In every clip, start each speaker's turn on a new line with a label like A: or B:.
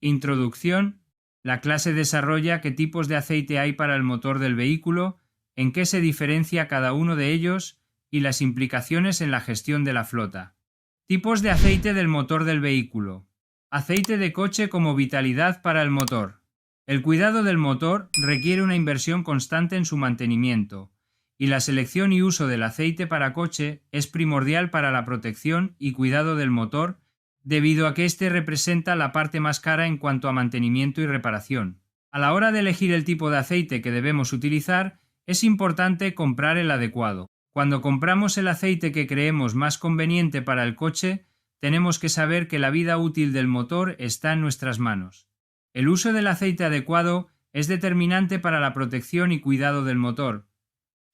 A: Introducción. La clase desarrolla qué tipos de aceite hay para el motor del vehículo, en qué se diferencia cada uno de ellos y las implicaciones en la gestión de la flota. Tipos de aceite del motor del vehículo. Aceite de coche como vitalidad para el motor. El cuidado del motor requiere una inversión constante en su mantenimiento, y la selección y uso del aceite para coche es primordial para la protección y cuidado del motor, debido a que éste representa la parte más cara en cuanto a mantenimiento y reparación. A la hora de elegir el tipo de aceite que debemos utilizar, es importante comprar el adecuado. Cuando compramos el aceite que creemos más conveniente para el coche, tenemos que saber que la vida útil del motor está en nuestras manos. El uso del aceite adecuado es determinante para la protección y cuidado del motor.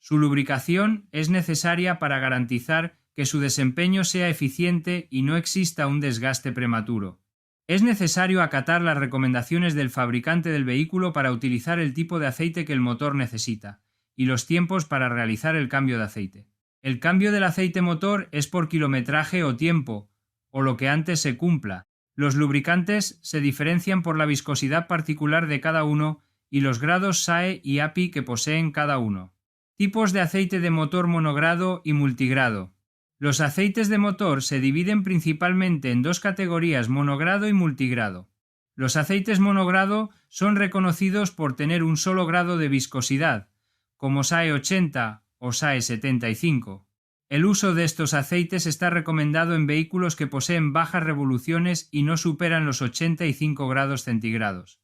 A: Su lubricación es necesaria para garantizar que su desempeño sea eficiente y no exista un desgaste prematuro. Es necesario acatar las recomendaciones del fabricante del vehículo para utilizar el tipo de aceite que el motor necesita y los tiempos para realizar el cambio de aceite. El cambio del aceite motor es por kilometraje o tiempo, o lo que antes se cumpla. Los lubricantes se diferencian por la viscosidad particular de cada uno y los grados SAE y API que poseen cada uno. Tipos de aceite de motor monogrado y multigrado. Los aceites de motor se dividen principalmente en dos categorías: monogrado y multigrado. Los aceites monogrado son reconocidos por tener un solo grado de viscosidad, como SAE 80 o SAE 75. El uso de estos aceites está recomendado en vehículos que poseen bajas revoluciones y no superan los 85 grados centígrados.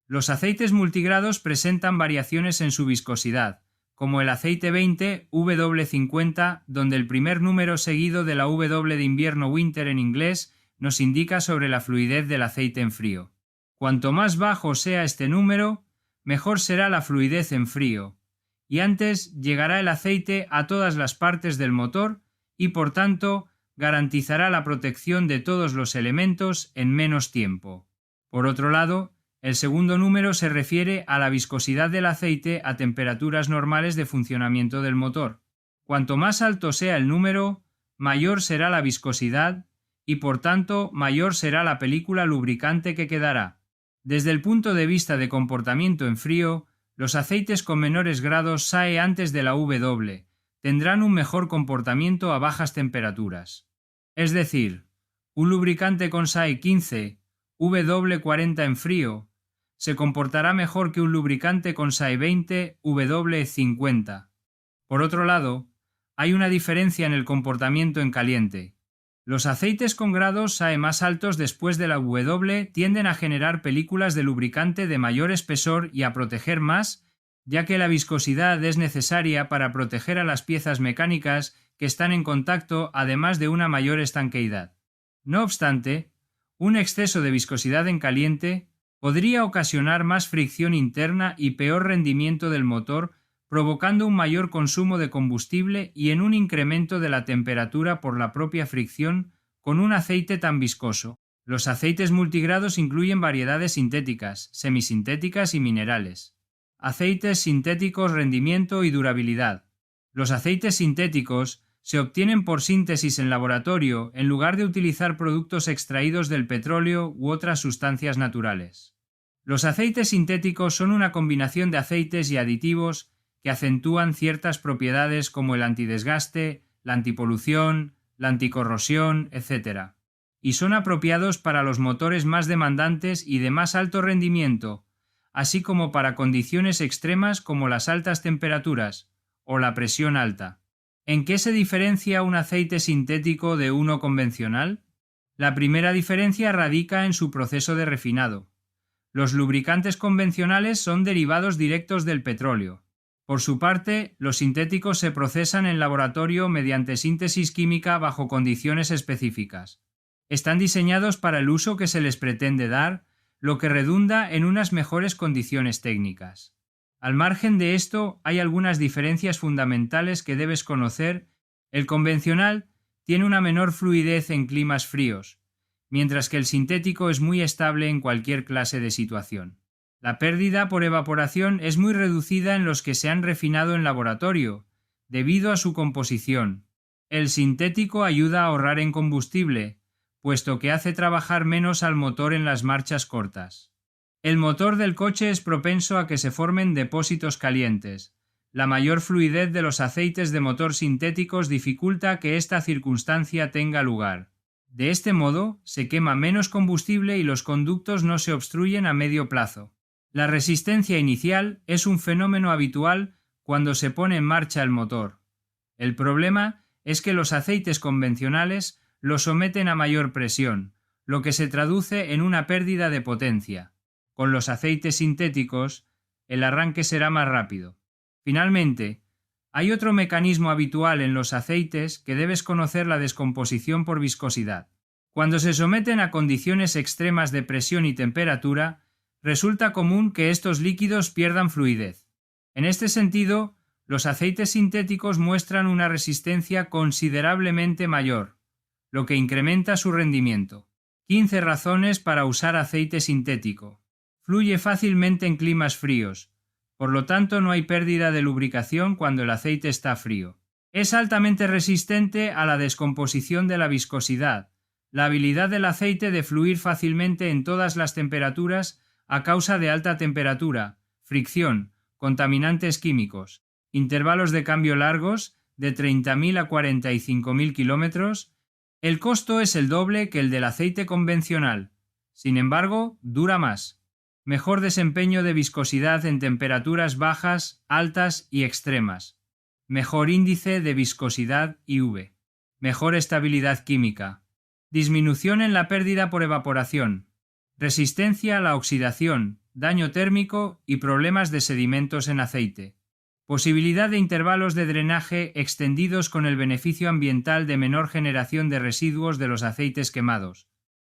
A: Los aceites multigrados presentan variaciones en su viscosidad, como el aceite 20 W50, donde el primer número seguido de la W de invierno winter en inglés nos indica sobre la fluidez del aceite en frío. Cuanto más bajo sea este número, mejor será la fluidez en frío, y antes llegará el aceite a todas las partes del motor y por tanto garantizará la protección de todos los elementos en menos tiempo. Por otro lado, el segundo número se refiere a la viscosidad del aceite a temperaturas normales de funcionamiento del motor. Cuanto más alto sea el número, mayor será la viscosidad y por tanto mayor será la película lubricante que quedará. Desde el punto de vista de comportamiento en frío, los aceites con menores grados SAE antes de la W tendrán un mejor comportamiento a bajas temperaturas. Es decir, un lubricante con SAE 15, W40 en frío, se comportará mejor que un lubricante con SAE 20, W50. Por otro lado, hay una diferencia en el comportamiento en caliente. Los aceites con grados SAE más altos después de la W tienden a generar películas de lubricante de mayor espesor y a proteger más, ya que la viscosidad es necesaria para proteger a las piezas mecánicas que están en contacto, además de una mayor estanqueidad. No obstante, un exceso de viscosidad en caliente podría ocasionar más fricción interna y peor rendimiento del motor, provocando un mayor consumo de combustible y en un incremento de la temperatura por la propia fricción con un aceite tan viscoso. Los aceites multigrados incluyen variedades sintéticas, semisintéticas y minerales. Aceites sintéticos, rendimiento y durabilidad. Los aceites sintéticos se obtienen por síntesis en laboratorio en lugar de utilizar productos extraídos del petróleo u otras sustancias naturales. Los aceites sintéticos son una combinación de aceites y aditivos que acentúan ciertas propiedades como el antidesgaste, la antipolución, la anticorrosión, etc. Y son apropiados para los motores más demandantes y de más alto rendimiento, así como para condiciones extremas como las altas temperaturas o la presión alta. ¿En qué se diferencia un aceite sintético de uno convencional? La primera diferencia radica en su proceso de refinado. Los lubricantes convencionales son derivados directos del petróleo. Por su parte, los sintéticos se procesan en laboratorio mediante síntesis química bajo condiciones específicas. Están diseñados para el uso que se les pretende dar, lo que redunda en unas mejores condiciones técnicas. Al margen de esto, hay algunas diferencias fundamentales que debes conocer. El convencional tiene una menor fluidez en climas fríos, mientras que el sintético es muy estable en cualquier clase de situación. La pérdida por evaporación es muy reducida en los que se han refinado en laboratorio, debido a su composición. El sintético ayuda a ahorrar en combustible, puesto que hace trabajar menos al motor en las marchas cortas. El motor del coche es propenso a que se formen depósitos calientes. La mayor fluidez de los aceites de motor sintéticos dificulta que esta circunstancia tenga lugar. De este modo, se quema menos combustible y los conductos no se obstruyen a medio plazo. La resistencia inicial es un fenómeno habitual cuando se pone en marcha el motor. El problema es que los aceites convencionales lo someten a mayor presión, lo que se traduce en una pérdida de potencia. Con los aceites sintéticos, el arranque será más rápido. Finalmente, hay otro mecanismo habitual en los aceites que debes conocer: la descomposición por viscosidad. Cuando se someten a condiciones extremas de presión y temperatura, resulta común que estos líquidos pierdan fluidez. En este sentido, los aceites sintéticos muestran una resistencia considerablemente mayor, lo que incrementa su rendimiento. 15 razones para usar aceite sintético. Fluye fácilmente en climas fríos, por lo tanto no hay pérdida de lubricación cuando el aceite está frío. Es altamente resistente a la descomposición de la viscosidad. La habilidad del aceite de fluir fácilmente en todas las temperaturas a causa de alta temperatura, fricción, contaminantes químicos, intervalos de cambio largos, de 30.000 a 45.000 kilómetros. El costo es el doble que el del aceite convencional. Sin embargo, dura más. Mejor desempeño de viscosidad en temperaturas bajas, altas y extremas. Mejor índice de viscosidad IV. Mejor estabilidad química. Disminución en la pérdida por evaporación. Resistencia a la oxidación, daño térmico y problemas de sedimentos en aceite. Posibilidad de intervalos de drenaje extendidos con el beneficio ambiental de menor generación de residuos de los aceites quemados.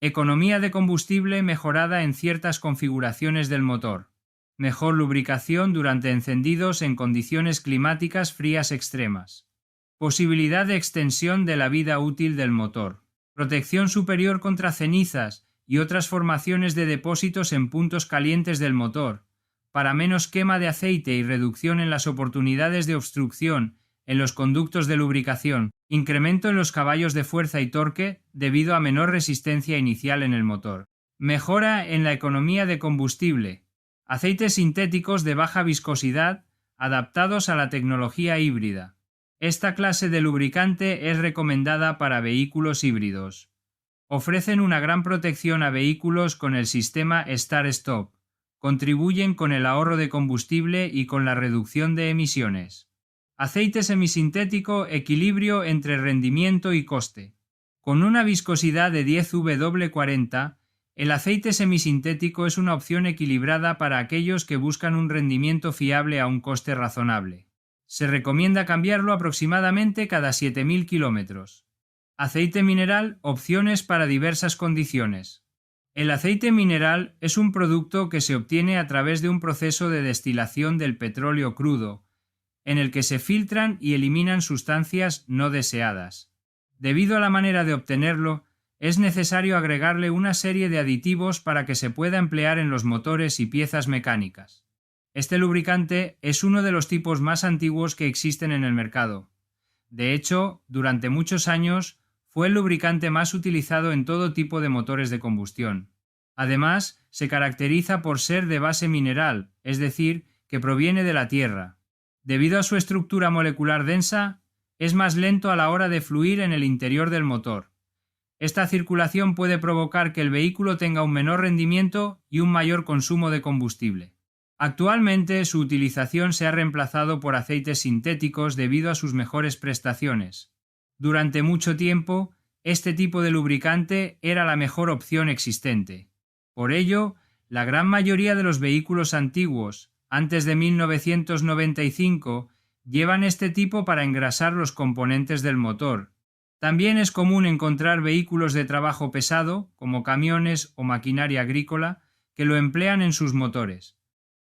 A: Economía de combustible mejorada en ciertas configuraciones del motor. Mejor lubricación durante encendidos en condiciones climáticas frías extremas. Posibilidad de extensión de la vida útil del motor. Protección superior contra cenizas y otras formaciones de depósitos en puntos calientes del motor, para menos quema de aceite y reducción en las oportunidades de obstrucción en los conductos de lubricación, incremento en los caballos de fuerza y torque debido a menor resistencia inicial en el motor. Mejora en la economía de combustible. Aceites sintéticos de baja viscosidad adaptados a la tecnología híbrida. Esta clase de lubricante es recomendada para vehículos híbridos. Ofrecen una gran protección a vehículos con el sistema Start-Stop. Contribuyen con el ahorro de combustible y con la reducción de emisiones. Aceite semisintético: equilibrio entre rendimiento y coste. Con una viscosidad de 10W40, el aceite semisintético es una opción equilibrada para aquellos que buscan un rendimiento fiable a un coste razonable. Se recomienda cambiarlo aproximadamente cada 7.000 kilómetros. Aceite mineral: opciones para diversas condiciones. El aceite mineral es un producto que se obtiene a través de un proceso de destilación del petróleo crudo, en el que se filtran y eliminan sustancias no deseadas. Debido a la manera de obtenerlo, es necesario agregarle una serie de aditivos para que se pueda emplear en los motores y piezas mecánicas. Este lubricante es uno de los tipos más antiguos que existen en el mercado. De hecho, durante muchos años fue el lubricante más utilizado en todo tipo de motores de combustión. Además, se caracteriza por ser de base mineral, es decir, que proviene de la tierra. Debido a su estructura molecular densa, es más lento a la hora de fluir en el interior del motor. Esta circulación puede provocar que el vehículo tenga un menor rendimiento y un mayor consumo de combustible. Actualmente, su utilización se ha reemplazado por aceites sintéticos debido a sus mejores prestaciones. Durante mucho tiempo, este tipo de lubricante era la mejor opción existente. Por ello, la gran mayoría de los vehículos antiguos, antes de 1995, llevan este tipo para engrasar los componentes del motor. También es común encontrar vehículos de trabajo pesado, como camiones o maquinaria agrícola, que lo emplean en sus motores.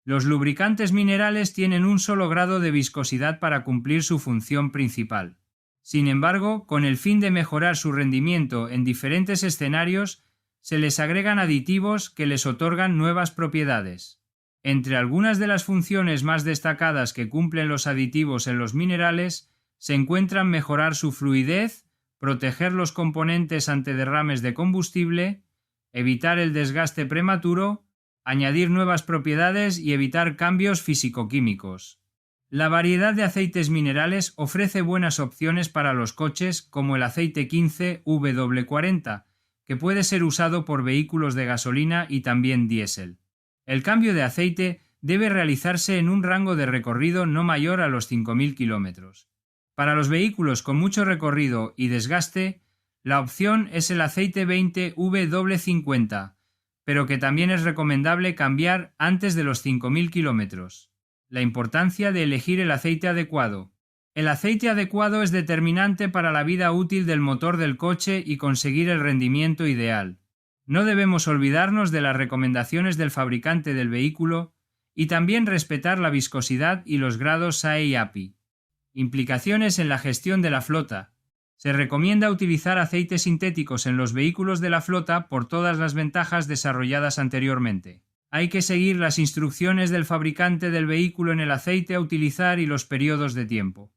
A: Los lubricantes minerales tienen un solo grado de viscosidad para cumplir su función principal. Sin embargo, con el fin de mejorar su rendimiento en diferentes escenarios, se les agregan aditivos que les otorgan nuevas propiedades. Entre algunas de las funciones más destacadas que cumplen los aditivos en los minerales se encuentran mejorar su fluidez, proteger los componentes ante derrames de combustible, evitar el desgaste prematuro, añadir nuevas propiedades y evitar cambios físico-químicos. La variedad de aceites minerales ofrece buenas opciones para los coches, como el aceite 15W40, que puede ser usado por vehículos de gasolina y también diésel. El cambio de aceite debe realizarse en un rango de recorrido no mayor a los 5.000 kilómetros. Para los vehículos con mucho recorrido y desgaste, la opción es el aceite 20W50, pero que también es recomendable cambiar antes de los 5.000 kilómetros. La importancia de elegir el aceite adecuado. El aceite adecuado es determinante para la vida útil del motor del coche y conseguir el rendimiento ideal. No debemos olvidarnos de las recomendaciones del fabricante del vehículo y también respetar la viscosidad y los grados SAE y API. Implicaciones en la gestión de la flota. Se recomienda utilizar aceites sintéticos en los vehículos de la flota por todas las ventajas desarrolladas anteriormente. Hay que seguir las instrucciones del fabricante del vehículo en el aceite a utilizar y los periodos de tiempo.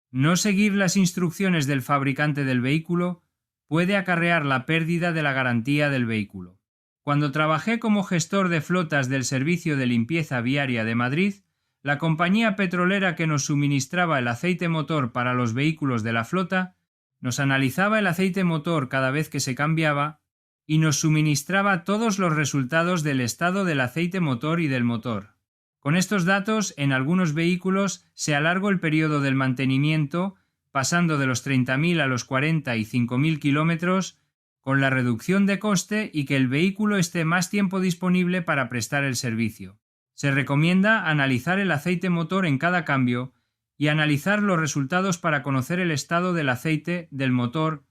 A: No seguir las instrucciones del fabricante del vehículo puede acarrear la pérdida de la garantía del vehículo. Cuando trabajé como gestor de flotas del Servicio de Limpieza Viaria de Madrid, la compañía petrolera que nos suministraba el aceite motor para los vehículos de la flota nos analizaba el aceite motor cada vez que se cambiaba y nos suministraba todos los resultados del estado del aceite motor y del motor. Con estos datos, en algunos vehículos se alargó el periodo del mantenimiento, pasando de los 30.000 a los 40 y 5.000 kilómetros, con la reducción de coste y que el vehículo esté más tiempo disponible para prestar el servicio. Se recomienda analizar el aceite motor en cada cambio y analizar los resultados para conocer el estado del aceite, del motor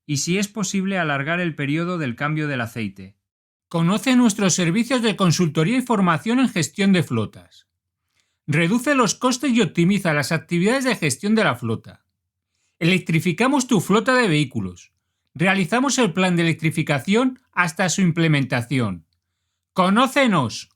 A: y si es posible alargar el periodo del cambio del aceite.
B: Conoce nuestros servicios de consultoría y formación en gestión de flotas. Reduce los costes y optimiza las actividades de gestión de la flota. Electrificamos tu flota de vehículos. Realizamos el plan de electrificación hasta su implementación. ¡Conócenos!